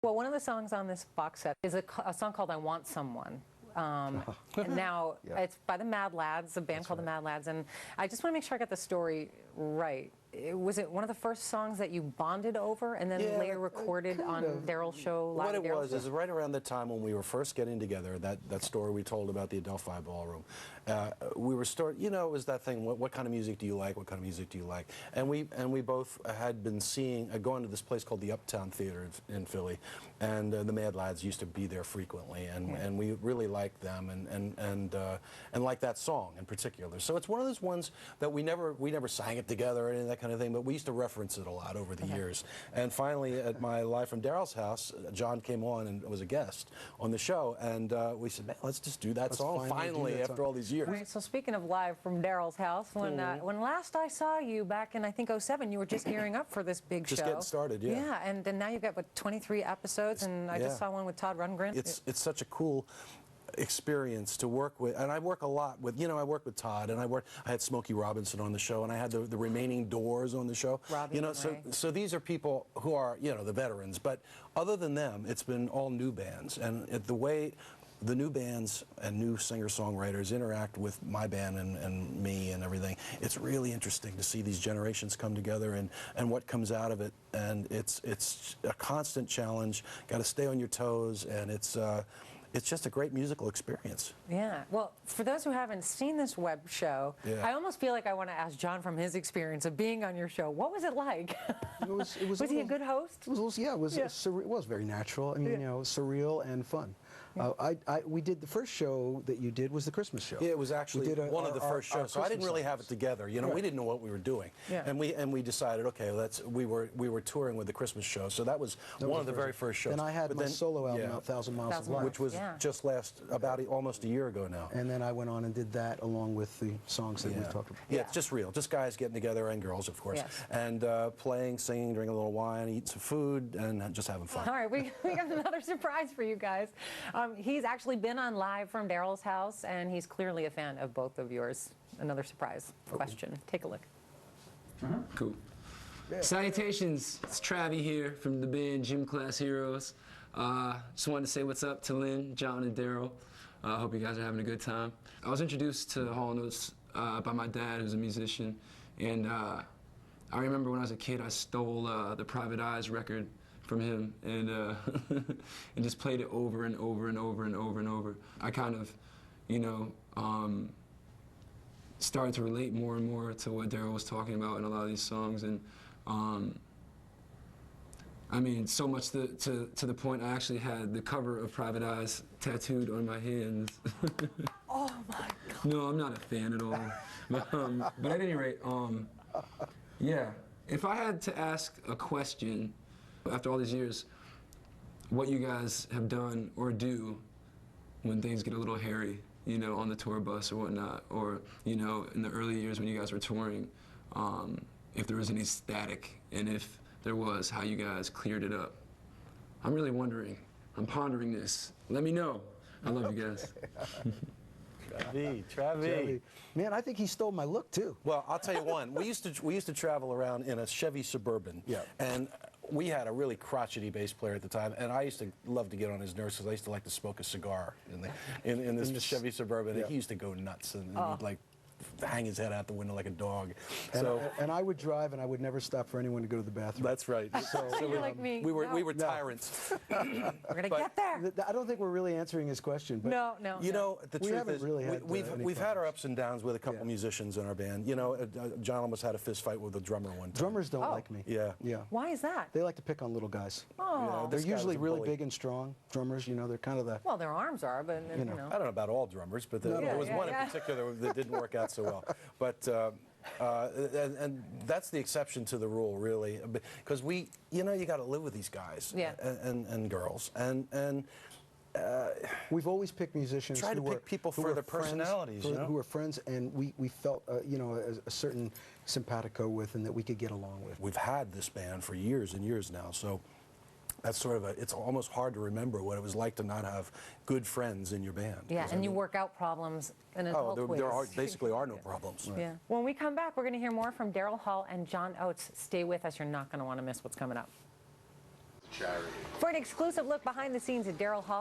Well, one of the songs on this box set is a song called "I Want Someone." And now it's by the Mad Lads, a band called the Mad Lads, and I just want to make sure I got the story right. Was it one of the first songs that you bonded over and then later recorded on Daryl's show? What it was is right around the time when we were first getting together, that story we told about the Adelphi Ballroom, we were it was that thing, what kind of music do you like, what kind of music do you like? And we both had been going to this place called the Uptown Theater in Philly, and the Mad Lads used to be there frequently, and we really liked them and liked that song in particular. So it's one of those ones that we never sang it together or any of that kind of thing, but we used to reference it a lot over the years. And finally, at my Live from Daryl's house, John came on and was a guest on the show, and we said, man, let's just do that song finally after all these years. Right, so speaking of Live from Daryl's house, when last I saw you back in, I think, '07, you were just gearing up for this big show. Just getting started, yeah. Yeah, and then now you've got, what, 23 episodes, and I just saw one with Todd Rundgren. It's such a cool experience to work with, and I work a lot with, I work with Todd, and I had Smokey Robinson on the show, and I had the remaining Doors on the show. So these are people who are, the veterans, but other than them, it's been all new bands, and the way the new bands and new singer-songwriters interact with my band and me and everything, it's really interesting to see these generations come together and what comes out of it, and it's a constant challenge, got to stay on your toes, and it's just a great musical experience. Yeah. Well, for those who haven't seen this web show, I almost feel like I want to ask John from his experience of being on your show. What was it like? Was he a good host? It was very natural. I mean, surreal and fun. We did the first show that you did was the Christmas show. Yeah, it was actually one of the first shows. So I didn't really have it together. We didn't know what we were doing, and we decided, okay, we were touring with the Christmas show, so that was one of the very first shows. And I had my solo album out, 1,000 Miles of Life, which was just about almost a year ago now. And then I went on and did that along with the songs that we talked about. Yeah, it's just real, just guys getting together, and girls, of course, and playing, singing, drinking a little wine, eating some food, and just having fun. All right, we got another surprise for you guys. He's actually been on Live from Daryl's house, and he's clearly a fan of both of yours. Another surprise question. Take a look. Cool. Yeah. Salutations, it's Travi here from the band Gym Class Heroes. Just wanted to say what's up to Lynn, John, and Daryl. I hope you guys are having a good time. I was introduced to Hall & Oates by my dad, who's a musician, and I remember when I was a kid, I stole the Private Eyes record from him and and just played it over and over and over and over and over. I kind of, started to relate more and more to what Daryl was talking about in a lot of these songs, and I mean, so much to the point I actually had the cover of Private Eyes tattooed on my hands. Oh my God. No, I'm not a fan at all. But at any rate, yeah, if I had to ask a question after all these years, what you guys have done or do when things get a little hairy, on the tour bus or whatnot, or, in the early years when you guys were touring, if there was any static, and if there was, how you guys cleared it up. I'm really wondering. I'm pondering this. Let me know. I love you guys. Travi. Man, I think he stole my look too. Well, I'll tell you one. We used to travel around in a Chevy Suburban. Yeah. And we had a really crotchety bass player at the time, and I used to love to get on his nerves because I used to like to smoke a cigar in this Chevy Suburban, and he used to go nuts and he'd like hang his head out the window like a dog. And I would drive, and I would never stop for anyone to go to the bathroom. That's right. So you're like me. We were tyrants. We're gonna get there. I don't think we're really answering his question. But no. The truth is, really we've had our ups and downs with a couple musicians in our band. John almost had a fist fight with the drummer one time. Drummers don't like me. Yeah. Why is that? They like to pick on little guys. Oh. They're usually really big and strong. Drummers, they're kind of the. Well, their arms are, but I don't know about all drummers, but there was one in particular that didn't work out so well. But and that's the exception to the rule, really, because you got to live with these guys and girls, and we've always picked musicians try to pick people for their personalities, who were friends, and we felt a certain simpatico with, and that we could get along with. We've had this band for years and years now, so. That's sort of it's almost hard to remember what it was like to not have good friends in your band. Yeah, and you work out problems in adult ways. There basically are no problems. Right. Yeah. When we come back, we're going to hear more from Daryl Hall and John Oates. Stay with us. You're not going to want to miss what's coming up. charity. For an exclusive look behind the scenes at Daryl Hall.